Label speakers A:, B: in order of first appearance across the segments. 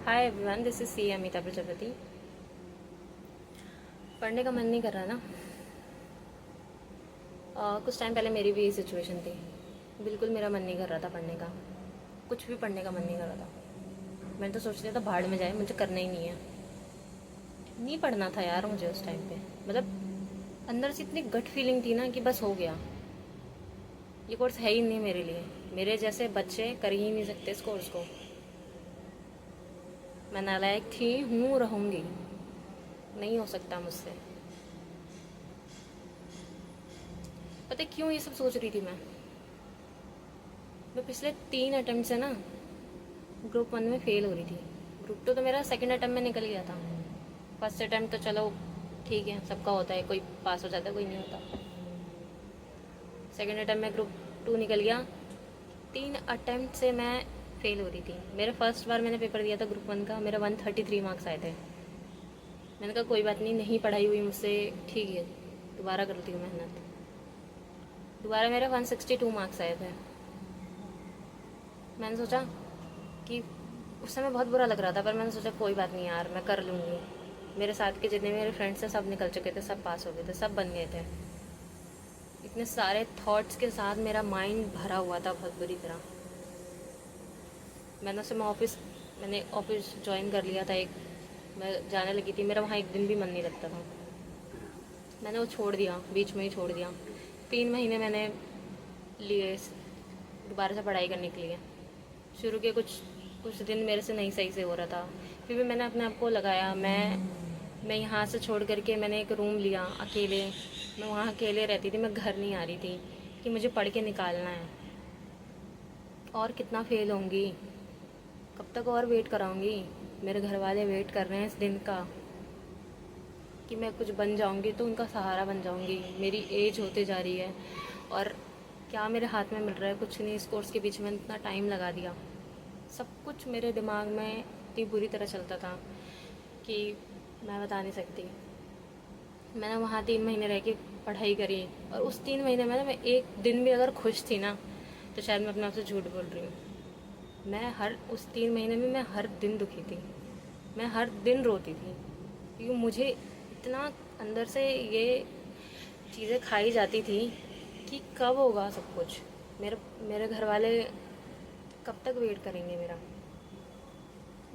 A: Hi everyone, this is C Amita Prajapati. पढ़ने का मन नहीं कर रहा ना। कुछ टाइम पहले मेरी भी यही सिचुएशन थी। बिल्कुल मेरा मन नहीं कर रहा था पढ़ने का। कुछ भी पढ़ने का मन नहीं कर रहा था। मैंने तो सोच लिया था भाड़ में जाए, मुझे करना ही नहीं है। नहीं पढ़ना था यार मुझे उस टाइम पे। मतलब अंदर से इतनी गट फीलिंग थी ना कि बस हो गया, ये कोर्स है ही नहीं मेरे लिए। मेरे जैसे बच्चे कर ही नहीं सकते इस कोर्स को। मैं नालायक थी, हूँ, रहूँगी। नहीं हो सकता मुझसे। पता है क्यों ये सब सोच रही थी मैं पिछले 3 अटेम्प्ट से ना ग्रुप 1 में फेल हो रही थी। ग्रुप 2 तो मेरा सेकंड अटेम्प्ट में निकल गया था। फर्स्ट अटेम्प्ट तो चलो ठीक है, सबका होता है, कोई पास हो जाता है, कोई नहीं होता। सेकंड अटेम्प्ट में ग्रुप 2 निकल गया। 3 अटेम्प्ट से मैं फेल हो रही थी। मेरे फर्स्ट बार मैंने पेपर दिया था ग्रुप 1 का, मेरा 133 मार्क्स आए थे। मैंने कहा कोई बात नहीं, नहीं पढ़ाई हुई मुझसे, ठीक है दोबारा करती हूँ मेहनत। दोबारा मेरे 162 मार्क्स आए थे। मैंने सोचा कि उस समय बहुत बुरा लग रहा था, पर मैंने सोचा कोई बात नहीं यार, मैं कर लूँगी। मेरे साथ के जितने मेरे फ्रेंड्स थे सब निकल चुके थे, सब पास हो गए थे, सब बन गए थे। इतने सारे थॉट्स के साथ मेरा माइंड भरा हुआ था बहुत बुरी तरह। मैंने ऑफिस ज्वाइन कर लिया था एक। मैं जाने लगी थी, मेरा वहाँ एक दिन भी मन नहीं लगता था। मैंने वो छोड़ दिया, बीच में ही छोड़ दिया। 3 महीने मैंने लिए दोबारा से पढ़ाई करने के लिए। शुरू के कुछ कुछ दिन मेरे से नहीं सही से हो रहा था, फिर भी मैंने अपने आप को लगाया। मैं यहाँ से छोड़ करके मैंने एक रूम लिया अकेले। मैं वहाँ अकेले रहती थी, मैं घर नहीं आ रही थी कि मुझे पढ़ के निकालना है। और कितना फेल होंगी, कब तक और वेट कराऊंगी। मेरे घर वाले वेट कर रहे हैं इस दिन का कि मैं कुछ बन जाऊंगी तो उनका सहारा बन जाऊंगी। मेरी एज होते जा रही है और क्या मेरे हाथ में मिल रहा है, कुछ नहीं। इस कोर्स के पीछे मैंने इतना टाइम लगा दिया। सब कुछ मेरे दिमाग में इतनी बुरी तरह चलता था कि मैं बता नहीं सकती। मैंने वहाँ 3 महीने रह के पढ़ाई करी, और उस 3 महीने में ना मैं एक दिन भी अगर खुश थी ना तो शायद मैं अपने आप से झूठ बोल रही हूँ। उस 3 महीने में मैं हर दिन दुखी थी, मैं हर दिन रोती थी, क्योंकि मुझे इतना अंदर से ये चीज़ें खाई जाती थी कि कब होगा सब कुछ। मेरे मेरे घर वाले कब तक वेट करेंगे मेरा।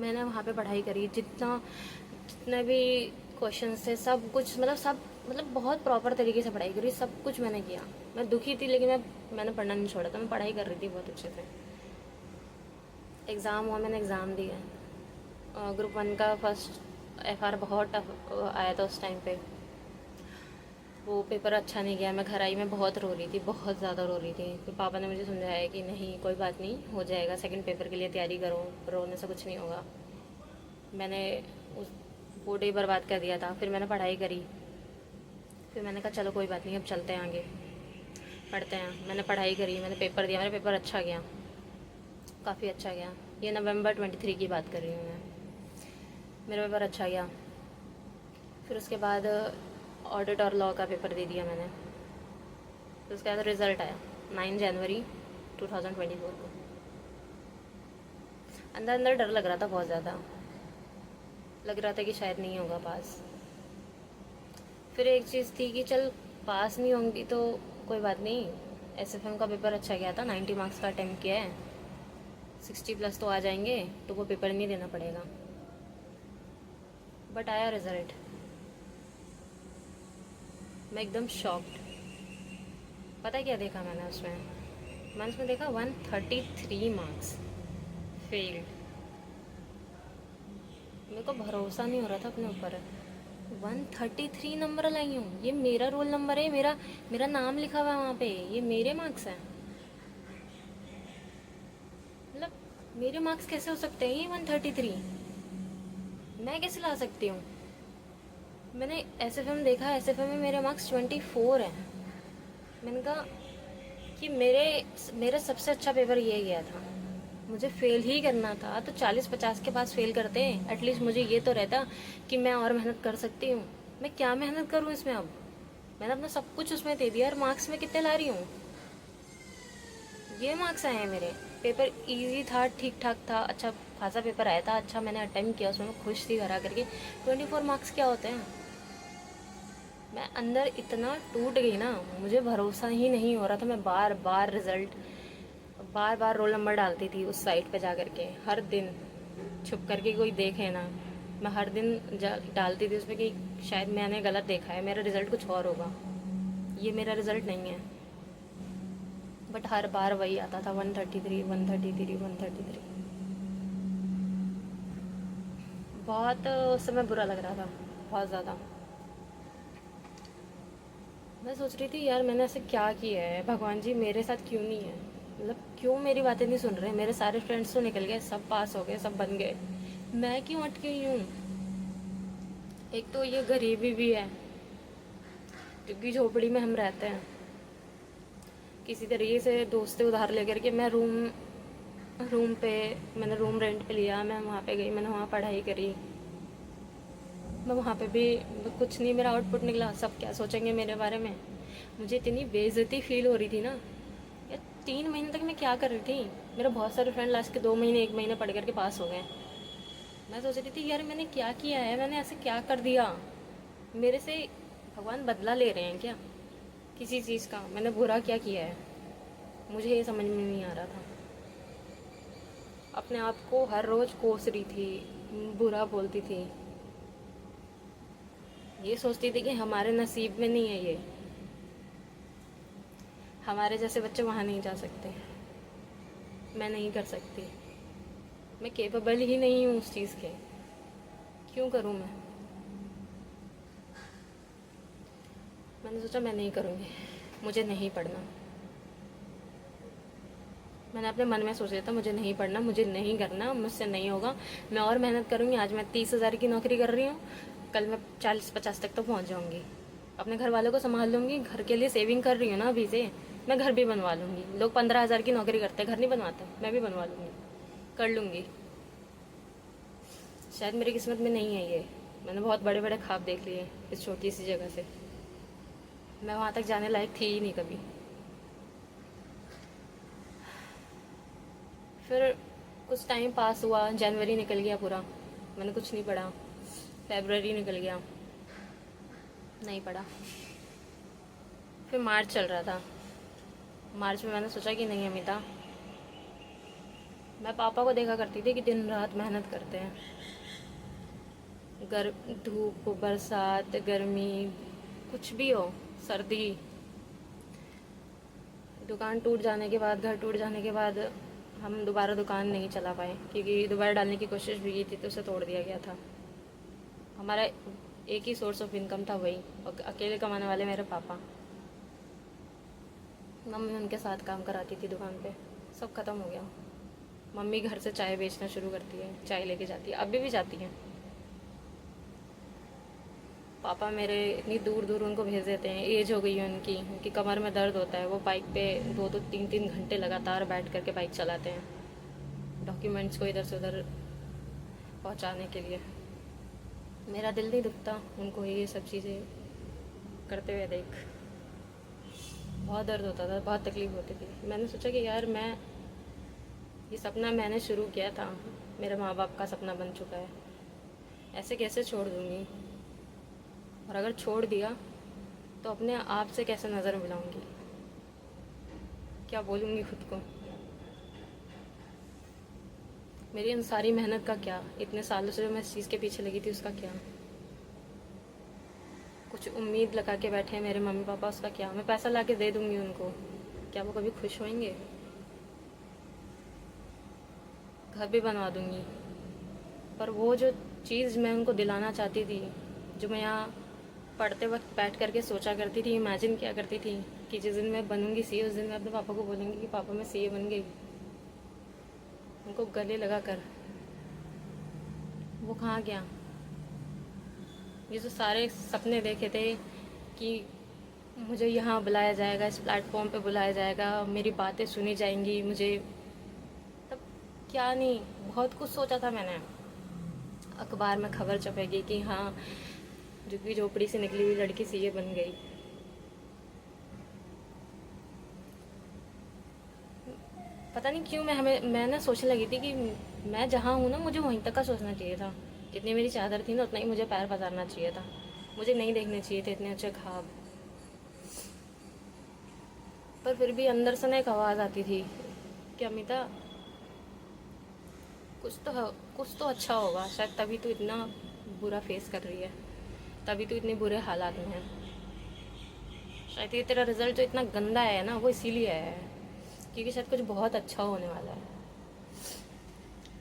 A: मैंने वहाँ पे पढ़ाई करी, जितने भी क्वेश्चंस थे सब कुछ, मतलब बहुत प्रॉपर तरीके से पढ़ाई करी, सब कुछ मैंने किया। मैं दुखी थी लेकिन मैंने पढ़ना नहीं छोड़ा था, मैं पढ़ाई कर रही थी बहुत अच्छे से। एग्ज़ाम हुआ, मैंने एग्ज़ाम दिया। ग्रुप 1 का फर्स्ट FR बहुत टफ आया था उस टाइम पे। वो पेपर अच्छा नहीं गया। मैं घर आई, मैं बहुत रो रही थी, बहुत ज़्यादा रो रही थी। फिर पापा ने मुझे समझाया कि नहीं कोई बात नहीं, हो जाएगा, सेकंड पेपर के लिए तैयारी करो, रोने से कुछ नहीं होगा। मैंने उस वो डे बर्बाद कर दिया था। फिर मैंने पढ़ाई करी, फिर मैंने कहा चलो कोई बात नहीं, अब चलते हैं आगे, पढ़ते हैं। मैंने पढ़ाई करी, मैंने पेपर दिया, मेरा पेपर अच्छा गया, काफ़ी अच्छा गया। ये नवंबर 23 की बात कर रही हूँ मैं। मेरा पेपर अच्छा गया। फिर उसके बाद ऑडिट और लॉ का पेपर दे दिया मैंने। फिर उसके बाद रिज़ल्ट आया 9 जनवरी 2024 को। अंदर अंदर डर लग रहा था, बहुत ज़्यादा लग रहा था कि शायद नहीं होगा पास। फिर एक चीज़ थी कि चल पास नहीं होंगी तो कोई बात नहीं, SFM का पेपर अच्छा गया था, 90 मार्क्स का अटैम्प्ट किया है, 60+ तो आ जाएंगे, तो वो पेपर नहीं देना पड़ेगा। बट आया रिज़ल्ट, मैं एकदम शॉक्ड। पता है क्या देखा मैंने उसमें देखा 133 मार्क्स फेल्ड। मेरे को भरोसा नहीं हो रहा था अपने ऊपर। 133 नंबर लाई हूँ, ये मेरा रोल नंबर है, मेरा मेरा नाम लिखा हुआ है वहाँ पे, ये मेरे मार्क्स हैं। मतलब मेरे मार्क्स कैसे हो सकते हैं ये 133? मैं कैसे ला सकती हूँ? मैंने SFM देखा, SFM में मेरे मार्क्स 24 हैं। मैंने कहा कि मेरा सबसे अच्छा पेपर ये गया था, मुझे फेल ही करना था तो 40-50 के पास फेल करते हैं, एटलीस्ट मुझे ये तो रहता कि मैं और मेहनत कर सकती हूँ। मैं क्या मेहनत करूँ इसमें अब? मैंने अपना सब कुछ उसमें दे दिया और मार्क्स में कितने ला रही हूँ? ये मार्क्स आए हैं मेरे। पेपर इजी था, ठीक ठाक था, अच्छा खासा पेपर आया था, अच्छा मैंने अटेम्प्ट किया, उसमें मैं खुश थी घर आकर के। 24 मार्क्स क्या होते हैं? मैं अंदर इतना टूट गई ना, मुझे भरोसा ही नहीं हो रहा था। मैं बार बार रिज़ल्ट, बार बार रोल नंबर डालती थी उस साइट पे जा कर के, हर दिन छुप करके, कोई देखे ना। मैं हर दिन डालती थी उसमें कि शायद मैंने गलत देखा है, मेरा रिज़ल्ट कुछ और होगा, ये मेरा रिज़ल्ट नहीं है। बट हर बार वही आता था, 133 133 133। बहुत उस समय बुरा लग रहा था, बहुत ज़्यादा। मैं सोच रही थी यार मैंने ऐसे क्या किया है, भगवान जी मेरे साथ क्यों नहीं है, मतलब क्यों मेरी बातें नहीं सुन रहे। मेरे सारे फ्रेंड्स तो निकल गए, सब पास हो गए, सब बन गए, मैं क्यों अटकी हुई हूँ। एक तो ये गरीबी भी है, क्योंकि झोपड़ी में हम रहते हैं। किसी तरीके से दोस्त से उधार लेकर के मैं रूम रूम पे मैंने रूम रेंट पे लिया, मैं वहाँ पे गई, मैंने वहाँ पढ़ाई करी। मैं वहाँ पे भी कुछ नहीं मेरा आउटपुट निकला, सब क्या सोचेंगे मेरे बारे में। मुझे इतनी बेइज्जती फील हो रही थी ना यार। 3 महीने तक मैं क्या कर रही थी। मेरे बहुत सारे फ्रेंड लास्ट के 2 महीने 1 महीने पढ़ करके पास हो गए। मैं सोच रही थी यार मैंने क्या किया है, मैंने ऐसे क्या कर दिया। मेरे से भगवान बदला ले रहे हैं क्या किसी चीज़ का? मैंने बुरा क्या किया है, मुझे ये समझ में नहीं आ रहा था। अपने आप को हर रोज़ कोस रही थी, बुरा बोलती थी, ये सोचती थी कि हमारे नसीब में नहीं है ये, हमारे जैसे बच्चे वहाँ नहीं जा सकते, मैं नहीं कर सकती, मैं केपेबल ही नहीं हूँ उस चीज़ के, क्यों करूँ मैं। मैंने सोचा मैं नहीं करूँगी, मुझे नहीं पढ़ना। मैंने अपने मन में सोच लिया था मुझे नहीं पढ़ना, मुझे नहीं करना, मुझसे नहीं होगा। मैं और मेहनत करूँगी, आज मैं 30,000 की नौकरी कर रही हूँ, कल मैं 40-50 तक तो पहुँच जाऊँगी। अपने घर वालों को संभाल लूँगी, घर के लिए सेविंग कर रही हूँ ना अभी से। मैं घर भी बनवा लूँगी, लोग 15,000 की नौकरी करते हैं, घर नहीं बनवाते, मैं भी बनवा लूँगी, कर लूँगी। शायद मेरी किस्मत में नहीं है ये। मैंने बहुत बड़े बड़े ख्वाब देख लिए इस छोटी सी जगह से, मैं वहाँ तक जाने लायक थी ही नहीं कभी। फिर कुछ टाइम पास हुआ, जनवरी निकल गया पूरा, मैंने कुछ नहीं पढ़ा। फरवरी निकल गया, नहीं पढ़ा। फिर मार्च चल रहा था, मार्च में मैंने सोचा कि नहीं अमिता, मैं पापा को देखा करती थी कि दिन रात मेहनत करते हैं, धूप बरसात गर्मी कुछ भी हो, सर्दी, दुकान टूट जाने के बाद, घर टूट जाने के बाद हम दोबारा दुकान नहीं चला पाए, क्योंकि दोबारा डालने की कोशिश भी की थी तो उसे तोड़ दिया गया था। हमारा एक ही सोर्स ऑफ इनकम था वही, और अकेले कमाने वाले मेरे पापा। मम्मी उनके साथ काम कराती थी दुकान पे, सब ख़त्म हो गया। मम्मी घर से चाय बेचना शुरू करती है, चाय लेके जाती है, अभी भी जाती हैं। पापा मेरे इतनी दूर दूर उनको भेज देते हैं, एज हो गई है उनकी, उनकी कमर में दर्द होता है, वो बाइक पे 2-3 घंटे लगातार बैठ करके बाइक चलाते हैं डॉक्यूमेंट्स को इधर से उधर पहुंचाने के लिए। मेरा दिल नहीं दुखता उनको ये सब चीज़ें करते हुए देख, बहुत दर्द होता था, बहुत तकलीफ़ होती थी। मैंने सोचा कि यार मैं ये सपना मैंने शुरू किया था, मेरे माँ बाप का सपना बन चुका है, ऐसे कैसे छोड़ दूँगी। और अगर छोड़ दिया तो अपने आप से कैसे नज़र मिलाऊंगी, क्या बोलूँगी खुद को। मेरी इन सारी मेहनत का क्या, इतने सालों से जो मैं इस चीज़ के पीछे लगी थी उसका क्या। कुछ उम्मीद लगा के बैठे हैं मेरे मम्मी पापा, उसका क्या। मैं पैसा ला के दे दूँगी उनको, क्या वो कभी खुश होंगे? घर भी बनवा दूँगी, पर वो जो चीज़ मैं उनको दिलाना चाहती थी, जो मैं यहाँ पढ़ते वक्त बैठ करके सोचा करती थी, इमेजिन किया करती थी कि जिस दिन मैं बनूंगी सीए, उस दिन मैं अपने पापा को बोलूँगी कि पापा मैं सीए बन गई, उनको गले लगा कर। वो कहाँ गया? ये जो सारे सपने देखे थे कि मुझे यहाँ बुलाया जाएगा, इस प्लेटफॉर्म पे बुलाया जाएगा, मेरी बातें सुनी जाएंगी, मुझे तब क्या नहीं, बहुत कुछ सोचा था मैंने। अखबार में खबर छपेगी कि हाँ झुग्गी झोपड़ी से निकली हुई लड़की सीए बन गई। पता नहीं क्यों मैं ना सोचने लगी थी कि मैं जहाँ हूँ ना, मुझे वहीं तक का सोचना चाहिए था। जितनी मेरी चादर थी ना, उतना ही मुझे पैर पसारना चाहिए था। मुझे नहीं देखने चाहिए थे इतने अच्छे ख्वाब। पर फिर भी अंदर से ना एक आवाज़ आती थी कि अमिता, कुछ तो अच्छा होगा, शायद तभी तो इतना बुरा फेस कर रही है, तभी तो इतने बुरे हालात में है। शायद ये तेरा रिजल्ट जो इतना गंदा है ना, वो इसीलिए आया है क्योंकि शायद कुछ बहुत अच्छा होने वाला है।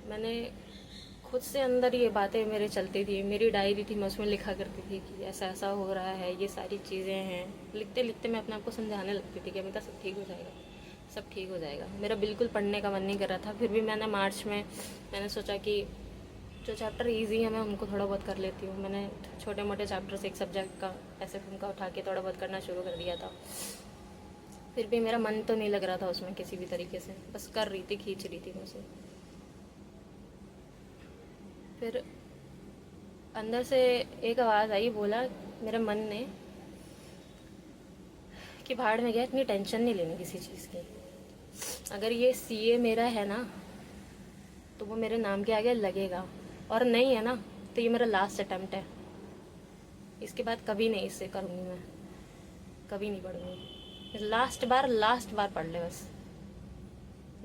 A: मैंने खुद से अंदर ये बातें मेरे चलती थी, मेरी डायरी थी, मैं उसमें लिखा करती थी कि ऐसा ऐसा हो रहा है, ये सारी चीज़ें हैं। लिखते लिखते मैं अपने आप को समझाने लगती थी कि अमिता सब ठीक हो जाएगा, सब ठीक हो जाएगा। मेरा बिल्कुल पढ़ने का मन नहीं कर रहा था, फिर भी मैंने मार्च में मैंने सोचा कि जो चैप्टर इजी है मैं उनको थोड़ा बहुत कर लेती हूँ। मैंने छोटे मोटे चैप्टर से एक सब्जेक्ट का ऐसे उनका उठा के थोड़ा बहुत करना शुरू कर दिया था। फिर भी मेरा मन तो नहीं लग रहा था उसमें किसी भी तरीके से, बस कर रही थी, खींच रही थी मैं उसे। फिर अंदर से एक आवाज़ आई, बोला मेरे मन ने कि भाड़ में गया, इतनी टेंशन नहीं लेनी किसी चीज़ की। अगर ये सीए मेरा है ना, तो वो मेरे नाम के आगे लगेगा, और नहीं है ना, तो ये मेरा लास्ट अटेम्प्ट है। इसके बाद कभी नहीं इससे करूँगी मैं, कभी नहीं पढ़ूँगी। लास्ट बार पढ़ ले बस,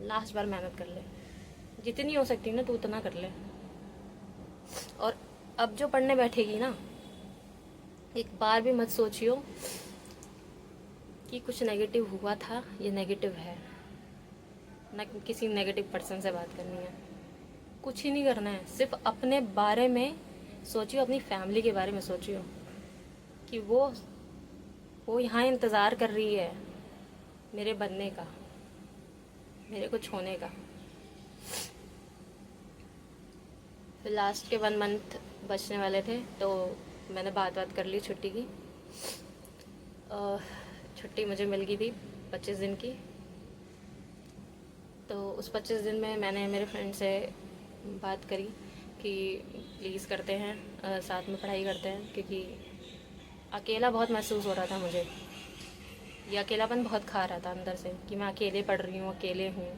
A: लास्ट बार मेहनत कर ले, जितनी हो सकती है ना तो उतना कर ले। और अब जो पढ़ने बैठेगी ना, एक बार भी मत सोचियो कि कुछ नेगेटिव हुआ था, ये नेगेटिव है ना। किसी नेगेटिव पर्सन से बात करनी है, कुछ ही नहीं करना है। सिर्फ अपने बारे में सोचियो, अपनी फैमिली के बारे में सोचियो कि वो यहाँ इंतज़ार कर रही है मेरे बनने का, मेरे कुछ होने का। फिर लास्ट के 1 मंथ बचने वाले थे, तो मैंने बात कर ली छुट्टी की। छुट्टी मुझे मिल गई थी 25 दिन की। तो उस 25 दिन में मैंने मेरे फ्रेंड से बात करी कि प्लीज़ करते हैं, साथ में पढ़ाई करते हैं, क्योंकि अकेला बहुत महसूस हो रहा था मुझे। ये अकेलापन बहुत खा रहा था अंदर से कि मैं अकेले पढ़ रही हूँ, अकेले हूँ।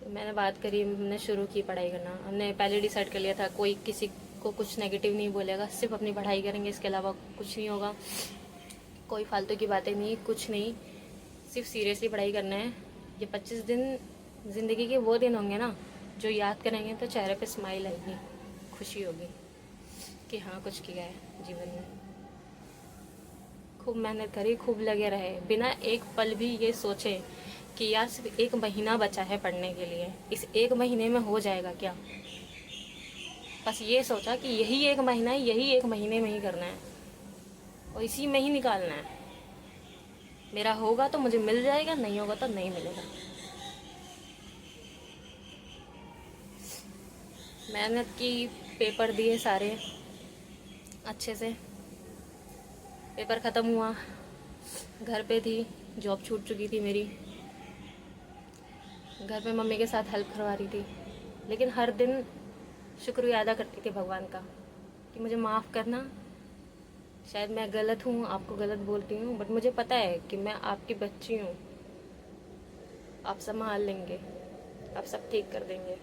A: तो मैंने बात करी, हमने शुरू की पढ़ाई करना। हमने पहले डिसाइड कर लिया था कोई किसी को कुछ नेगेटिव नहीं बोलेगा, सिर्फ अपनी पढ़ाई करेंगे, इसके अलावा कुछ नहीं होगा, कोई फालतू की बातें नहीं, कुछ नहीं, सिर्फ सीरियसली पढ़ाई करना है। ये 25 दिन ज़िंदगी के वो दिन होंगे ना, जो याद करेंगे तो चेहरे पे स्माइल आएगी, खुशी होगी कि हाँ कुछ किया है जीवन में। खूब मेहनत करी, खूब लगे रहे, बिना एक पल भी ये सोचे कि यार सिर्फ 1 महीना बचा है पढ़ने के लिए, इस 1 महीने में हो जाएगा क्या। बस ये सोचा कि यही 1 महीना है, यही 1 महीने में ही करना है और इसी में ही निकालना है। मेरा होगा तो मुझे मिल जाएगा, नहीं होगा तो नहीं मिलेगा। मेहनत की, पेपर दिए सारे अच्छे से। पेपर ख़त्म हुआ, घर पे थी, जॉब छूट चुकी थी मेरी, घर पे मम्मी के साथ हेल्प करवा रही थी, लेकिन हर दिन शुक्रिया अदा करती थी भगवान का कि मुझे माफ़ करना, शायद मैं गलत हूँ, आपको गलत बोलती हूँ, बट मुझे पता है कि मैं आपकी बच्ची हूँ, आप संभाल लेंगे, आप सब ठीक कर देंगे।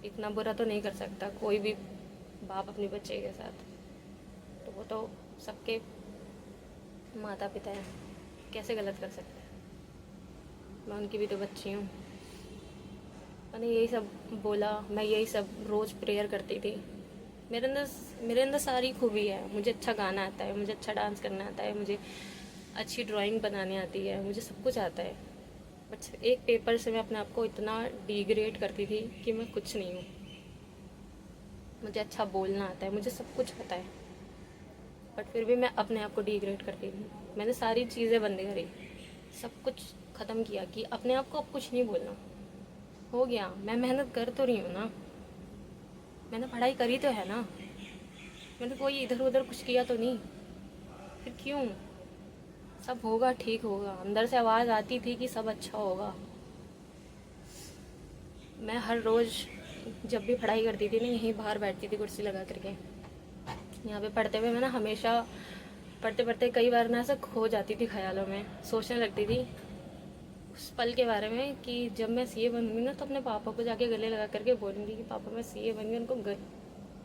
A: इतना बुरा तो नहीं कर सकता कोई भी बाप अपने बच्चे के साथ, तो वो तो सबके माता पिता हैं, कैसे गलत कर सकते हैं। मैं उनकी भी तो बच्ची हूँ। मैंने यही सब बोला, मैं यही सब रोज़ प्रेयर करती थी। मेरे अंदर सारी खूबी है, मुझे अच्छा गाना आता है, मुझे अच्छा डांस करना आता है, मुझे अच्छी ड्राइंग बनानी आती है, मुझे सब कुछ आता है। बट एक पेपर से मैं अपने आप को इतना डिग्रेड करती थी कि मैं कुछ नहीं हूँ। मुझे अच्छा बोलना आता है, मुझे सब कुछ आता है, बट फिर भी मैं अपने आप को डिग्रेड करती थी। मैंने सारी चीज़ें बंद करी, सब कुछ ख़त्म किया कि अपने आप को अब कुछ नहीं बोलना। हो गया, मैं मेहनत कर तो रही हूँ ना, मैंने पढ़ाई करी तो है ना, मैंने कोई इधर उधर कुछ किया तो नहीं, फिर क्यों। सब होगा, ठीक होगा। अंदर से आवाज़ आती थी कि सब अच्छा होगा। मैं हर रोज़ जब भी पढ़ाई करती थी ना, यहीं बाहर बैठती थी कुर्सी लगा करके, यहाँ पे पढ़ते हुए मैं ना हमेशा पढ़ते पढ़ते कई बार ना ऐसा खो जाती थी ख्यालों में, सोचने लगती थी उस पल के बारे में कि जब मैं सीए बनूंगी ना तो अपने पापा को जाके गले लगा करके बोलूँगी कि पापा मैं सीए बन गई। उनको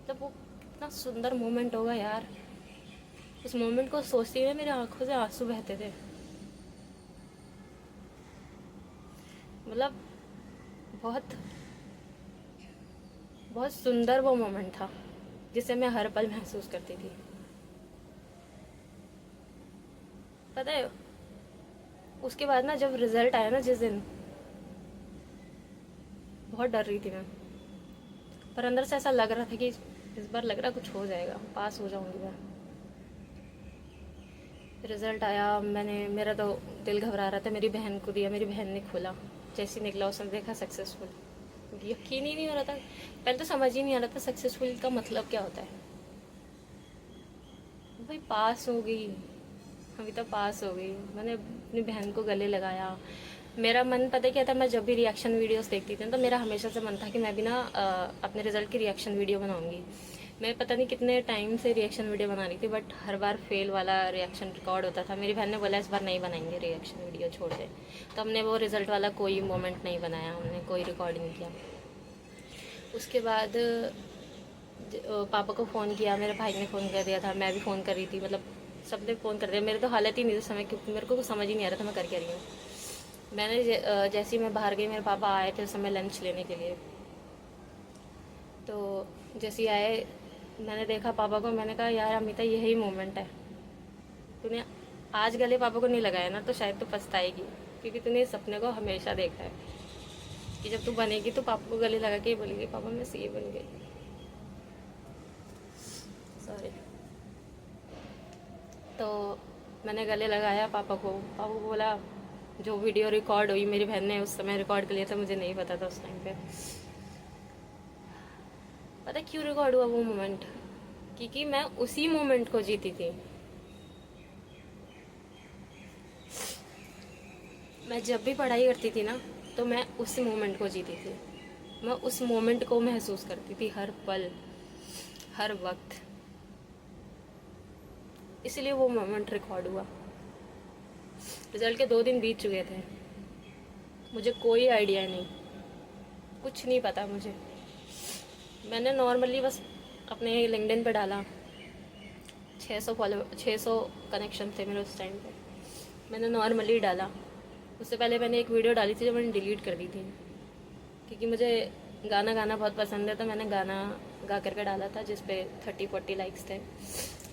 A: तब वो कितना सुंदर मोमेंट होगा यार। उस मोमेंट को सोचती हुए मेरे आंखों से आंसू बहते थे। मतलब बहुत बहुत सुंदर वो मोमेंट था जिसे मैं हर पल महसूस करती थी। पता है उसके बाद ना जब रिजल्ट आया ना जिस दिन, बहुत डर रही थी मैं, पर अंदर से ऐसा लग रहा था कि इस बार लग रहा कुछ हो जाएगा, पास हो जाऊंगी मैं। रिजल्ट आया, मेरा तो दिल घबरा रहा था। मेरी बहन को दिया, मेरी बहन ने खोला, जैसे ही निकला उसने देखा सक्सेसफुल। यकीन ही नहीं हो रहा था, पहले तो समझ ही नहीं आ रहा था सक्सेसफुल का मतलब क्या होता है। भाई पास हो गई, अभी तो पास हो गई। मैंने अपनी बहन को गले लगाया। मेरा मन पता है क्या था, मैं जब भी रिएक्शन वीडियोस देखती थी तो मेरा हमेशा से मन था कि मैं भी ना अपने रिजल्ट की रिएक्शन वीडियो बनाऊंगी। मैं पता नहीं कितने टाइम से रिएक्शन वीडियो बना रही थी, बट हर बार फेल वाला रिएक्शन रिकॉर्ड होता था। मेरी बहन ने बोला इस बार नहीं बनाएंगे रिएक्शन वीडियो, छोड़ दे। तो हमने वो रिजल्ट वाला कोई मोमेंट नहीं बनाया, हमने कोई रिकॉर्ड नहीं किया। उसके बाद पापा को फ़ोन किया, मेरे भाई ने फ़ोन कर दिया था, मैं भी फ़ोन कर रही थी, मतलब सबने फ़ोन कर दिया। मेरे तो हालत ही नहीं थी समय, क्योंकि मेरे को कुछ समझ ही नहीं आ रहा था मैं कर क्या रही हूँ। मैंने जैसे ही मैं बाहर गई, मेरे पापा आए थे उस समय लंच लेने के लिए। तो जैसे ही आए मैंने देखा पापा को, मैंने कहा यार अमिता यही मोमेंट है, तूने आज गले पापा को नहीं लगाया ना तो शायद तू पछताएगी, क्योंकि तूने इस सपने को हमेशा देखा है कि जब तू बनेगी तो पापा को गले लगा के ही बोलेगी पापा मैं सीए बन गई। सॉरी। तो मैंने गले लगाया पापा को बोला, जो वीडियो रिकॉर्ड हुई मेरी बहन ने उस समय रिकॉर्ड कर लिया था, मुझे नहीं पता था उस टाइम पे। पता क्यों रिकॉर्ड हुआ वो मोमेंट? क्योंकि मैं उसी मोमेंट को जीती थी। मैं जब भी पढ़ाई करती थी ना तो मैं उस मोमेंट को जीती थी। मैं उस मोमेंट को महसूस करती थी हर पल, हर वक्त। इसलिए वो मोमेंट रिकॉर्ड हुआ। रिजल्ट के 2 दिन बीत चुके थे, मुझे कोई आइडिया नहीं, कुछ नहीं पता मुझे। मैंने नॉर्मली बस अपने लिंक्डइन पे डाला, 600 कनेक्शन थे मेरे उस टाइम पे। मैंने नॉर्मली डाला। उससे पहले मैंने एक वीडियो डाली थी जो मैंने डिलीट कर दी थी, क्योंकि मुझे गाना गाना बहुत पसंद है। तो मैंने गाना गा करके डाला था जिस पे 30-40 लाइक्स थे।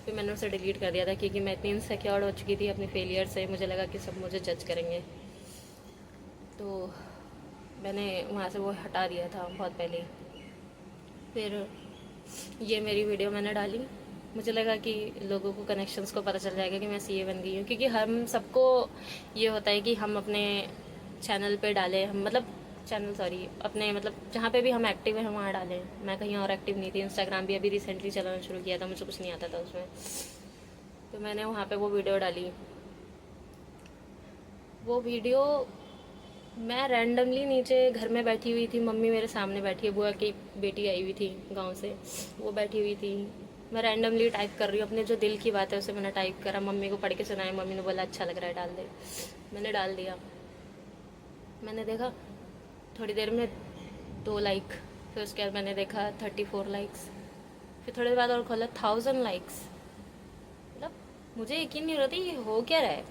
A: फिर मैंने उसे डिलीट कर दिया था क्योंकि मैं इतनी इनसिक्योर हो चुकी थी अपनी फेलियर से। मुझे लगा कि सब मुझे जज करेंगे, तो मैंने वहाँ से वो हटा दिया था बहुत पहले ही। फिर ये मेरी वीडियो मैंने डाली, मुझे लगा कि लोगों को कनेक्शंस को पता चल जाएगा कि मैं सीए बन गई हूँ, क्योंकि हम सबको ये होता है कि हम अपने चैनल पे डालें, हम मतलब चैनल सॉरी अपने मतलब जहाँ पे भी हम एक्टिव हैं हम वहाँ डालें। मैं कहीं और एक्टिव नहीं थी। इंस्टाग्राम भी अभी रिसेंटली चलाना शुरू किया था, मुझे कुछ नहीं आता था उसमें, तो मैंने वहाँ पे वो वीडियो डाली। वो वीडियो मैं रैंडमली नीचे घर में बैठी हुई थी, मम्मी मेरे सामने बैठी है, बुआ की बेटी आई हुई थी गांव से, वो बैठी हुई थी। मैं रैंडमली टाइप कर रही हूँ, अपने जो दिल की बात है उसे मैंने टाइप करा, मम्मी को पढ़ के सुनाया। मम्मी ने बोला अच्छा लग रहा है डाल दे। मैंने डाल दिया। मैंने देखा थोड़ी देर में 2 लाइक, फिर उसके बाद मैंने देखा 34 लाइक्स, फिर थोड़ी देर बाद और खोला 1000 लाइक्स। मतलब मुझे यकीन नहीं हो रहा था ये हो क्या रहा है।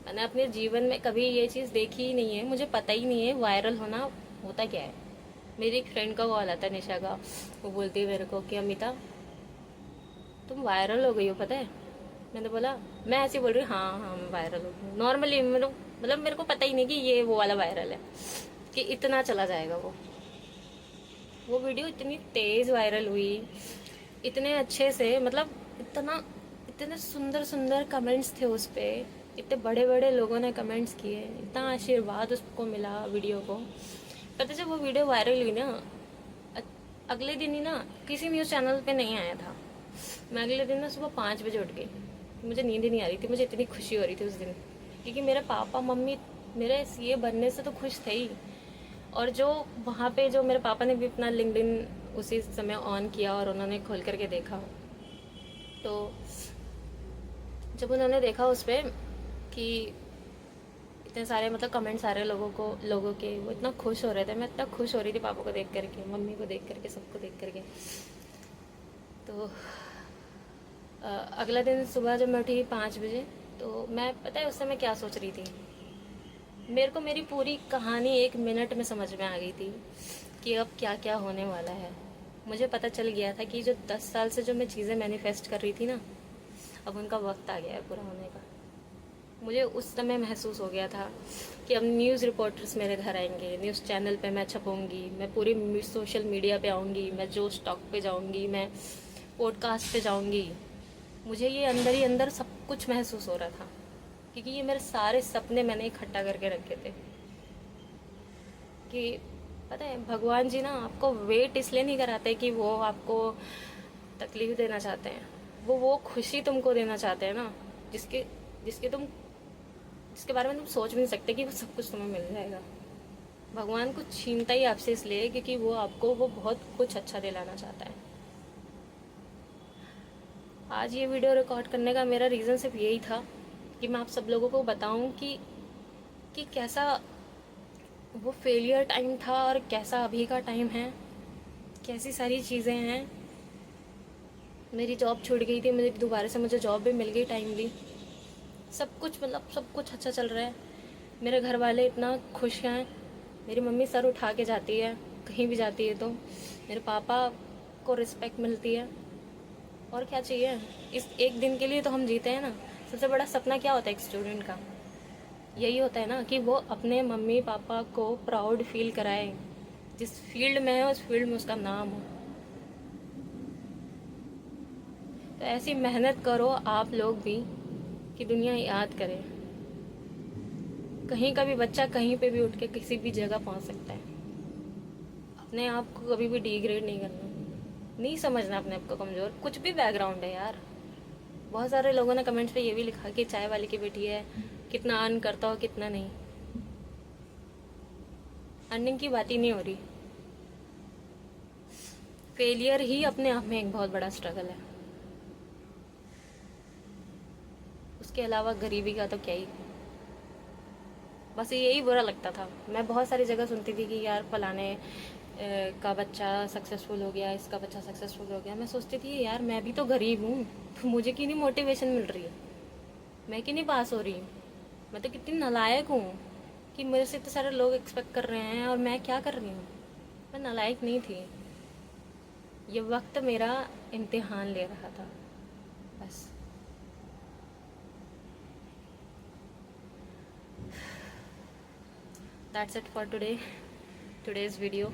A: मैंने अपने जीवन में कभी ये चीज़ देखी ही नहीं है, मुझे पता ही नहीं है वायरल होना होता क्या है। मेरी एक फ्रेंड का कॉल आता है, निशा का, वो बोलती है मेरे को कि अमिता तुम वायरल हो गई हो पता है। मैंने बोला, मैं ऐसे बोल रही हूँ हाँ हाँ मैं वायरल हो गई नॉर्मली, मतलब मेरे को पता ही नहीं कि ये वो वाला वायरल है कि इतना चला जाएगा। वो वीडियो इतनी तेज़ वायरल हुई, इतने अच्छे से, मतलब इतने सुंदर सुंदर कमेंट्स थे उस पर, इतने बड़े बड़े लोगों ने कमेंट्स किए, इतना आशीर्वाद उसको मिला वीडियो को। पता जब वो वीडियो वायरल हुई ना, अगले दिन ही ना किसी न्यूज़ चैनल पे नहीं आया था। मैं अगले दिन ना सुबह 5 बजे उठ गई, मुझे नींद ही नहीं आ रही थी, मुझे इतनी खुशी हो रही थी उस दिन, क्योंकि मेरे पापा मम्मी मेरे सीए बनने से तो खुश थे ही, और जो वहाँ पे जो मेरे पापा ने भी अपना लिंक्डइन उसी समय ऑन किया और उन्होंने खोल करके देखा, तो जब उन्होंने देखा उस पर कि इतने सारे मतलब कमेंट्स आ रहे लोगों के, वो इतना खुश हो रहे थे, मैं इतना खुश हो रही थी पापा को देख करके, मम्मी को देख करके, सबको देख करके। तो अगला दिन सुबह जब मैं उठी 5 बजे, तो मैं पता है उस समय क्या सोच रही थी, मेरे को मेरी पूरी कहानी 1 मिनट में समझ में आ गई थी कि अब क्या क्या होने वाला है। मुझे पता चल गया था कि जो 10 साल से जो मैं चीज़ें मैनिफेस्ट कर रही थी ना, अब उनका वक्त आ गया है पूरा होने का। मुझे उस समय महसूस हो गया था कि अब न्यूज़ रिपोर्टर्स मेरे घर आएंगे, न्यूज़ चैनल पे मैं छपूंगी, मैं पूरी सोशल मीडिया पे आऊँगी, मैं जो स्टॉक पे जाऊँगी, मैं पॉडकास्ट पे जाऊँगी। मुझे ये अंदर ही अंदर सब कुछ महसूस हो रहा था, क्योंकि ये मेरे सारे सपने मैंने इकट्ठा करके रखे थे। कि पता है भगवान जी ना आपको वेट इसलिए नहीं कराते कि वो आपको तकलीफ देना चाहते हैं, वो खुशी तुमको देना चाहते हैं ना, जिसके जिसके तुम जिसके बारे में तुम सोच भी नहीं सकते कि वो सब कुछ तुम्हें मिल जाएगा। भगवान कुछ छीनता ही आपसे इसलिए क्योंकि वो आपको वो बहुत कुछ अच्छा दिलाना चाहता है। आज ये वीडियो रिकॉर्ड करने का मेरा रीज़न सिर्फ यही था कि मैं आप सब लोगों को बताऊं कि कैसा वो फेलियर टाइम था और कैसा अभी का टाइम है, कैसी सारी चीज़ें हैं। मेरी जॉब छूट गई थी, मुझे दोबारा से मुझे जॉब भी मिल गई टाइमली, सब कुछ मतलब सब कुछ अच्छा चल रहा है। मेरे घर वाले इतना खुश हैं, मेरी मम्मी सर उठा के जाती है कहीं भी जाती है, तो मेरे पापा को रिस्पेक्ट मिलती है। और क्या चाहिए, इस एक दिन के लिए तो हम जीते हैं ना। सबसे बड़ा सपना क्या होता है एक स्टूडेंट का, यही होता है ना कि वो अपने मम्मी पापा को प्राउड फील कराए, जिस फील्ड में है उस फील्ड में उसका नाम हो। तो ऐसी मेहनत करो आप लोग भी कि दुनिया याद करे। कहीं का भी बच्चा कहीं पे भी उठ के किसी भी जगह पहुंच सकता है। अपने आप को कभी भी डिग्रेड नहीं करना, नहीं समझना अपने आप को कमज़ोर, कुछ भी बैकग्राउंड है यार। बहुत सारे लोगों ने कमेंट्स पे ये भी लिखा कि चाय वाले की बेटी है, कितना अर्न करता हो कितना नहीं। अर्निंग की बात ही नहीं हो रही, फेलियर ही अपने आप में एक बहुत बड़ा स्ट्रगल है। उसके अलावा गरीबी का तो क्या ही, बस यही बुरा लगता था। मैं बहुत सारी जगह सुनती थी कि यार फलाने का बच्चा सक्सेसफुल हो गया, इसका बच्चा सक्सेसफुल हो गया। मैं सोचती थी यार मैं भी तो गरीब हूँ, तो मुझे क्यों नहीं मोटिवेशन मिल रही है, मैं क्यों नहीं पास हो रही हूँ। मैं तो कितनी नालायक हूँ कि मेरे से इतने सारे लोग एक्सपेक्ट कर रहे हैं और मैं क्या कर रही हूँ। मैं नालायक नहीं थी, ये वक्त मेरा इम्तिहान ले रहा था बस। That's it for today's video.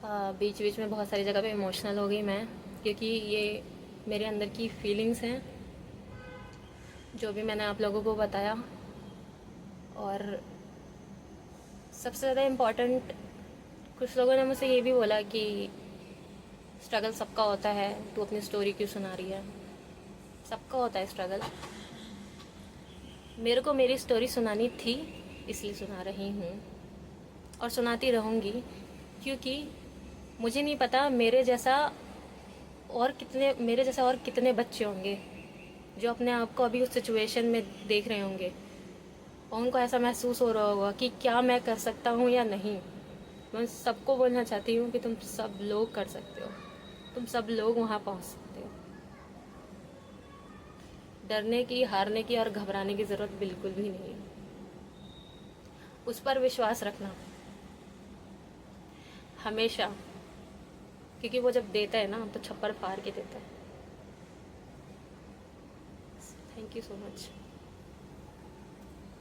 A: बीच बीच में बहुत सारी जगह पे इमोशनल हो गई मैं, क्योंकि ये मेरे अंदर की फीलिंग्स हैं जो भी मैंने आप लोगों को बताया। और सबसे ज़्यादा इम्पॉर्टेंट, कुछ लोगों ने मुझसे ये भी बोला कि स्ट्रगल सबका होता है, तू अपनी स्टोरी क्यों सुना रही है। सबका होता है स्ट्रगल, मेरे को मेरी स्टोरी सुनानी थी इसलिए सुना रही हूँ और सुनाती रहूँगी, क्योंकि मुझे नहीं पता मेरे जैसा और कितने बच्चे होंगे जो अपने आप को अभी उस सिचुएशन में देख रहे होंगे और उनको ऐसा महसूस हो रहा होगा कि क्या मैं कर सकता हूँ या नहीं। मैं सबको बोलना चाहती हूँ कि तुम सब लोग कर सकते हो, तुम सब लोग वहाँ पहुँच सकते हो। डरने की, हारने की और घबराने की ज़रूरत बिल्कुल भी नहीं है। उस पर विश्वास रखना हमेशा, क्योंकि वो जब देता है ना तो छप्पर फाड़ के देता है। Thank you so much.